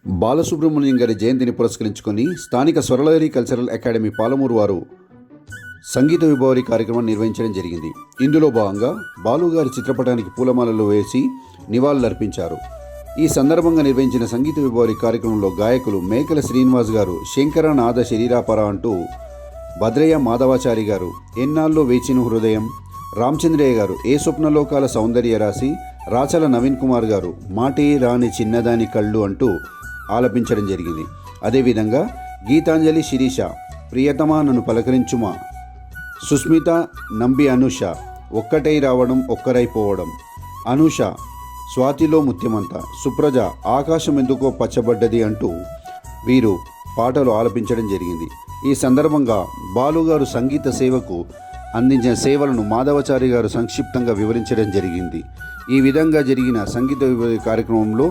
బాలసుబ్రహ్మణ్యం గారి జయంతిని పురస్కరించుకొని స్థానిక స్వరలహరి కల్చరల్ అకాడమీ పాలమూరు వారు సంగీత విభావరి కార్యక్రమం నిర్వహించడం జరిగింది. ఇందులో భాగంగా బాలుగారి చిత్రపటానికి పూలమాలలు వేసి నివాళులర్పించారు. ఈ సందర్భంగా నిర్వహించిన సంగీత విభావరి కార్యక్రమంలో గాయకులు మేకల శ్రీనివాస్ గారు శంకర నాద శరీరాపర అంటూ, భద్రయ్య మాధవాచారి గారు ఎన్నాళ్ళు వేచిన హృదయం, రామచంద్రయ్య గారు ఏ స్వప్నలోకాల సౌందర్య రాశి, రాచల నవీన్ కుమార్ గారు మాటే రాని చిన్నదాని కళ్ళు అంటూ ఆలపించడం జరిగింది. అదేవిధంగా గీతాంజలి శిరీష ప్రియతమా నన్ను పలకరించుమా, సుస్మిత నంబి అనుష ఒక్కటై రావడం ఒక్కరైపోవడం, అనుష స్వాతిలో ముత్యమంత, సుప్రజ ఆకాశం ఎందుకో పచ్చబడ్డది అంటూ వీరు పాటలు ఆలపించడం జరిగింది. ఈ సందర్భంగా బాలుగారు సంగీత సేవకు అందించిన సేవలను మాధవచారి గారు సంక్షిప్తంగా వివరించడం జరిగింది. ఈ విధంగా జరిగిన సంగీత కార్యక్రమంలో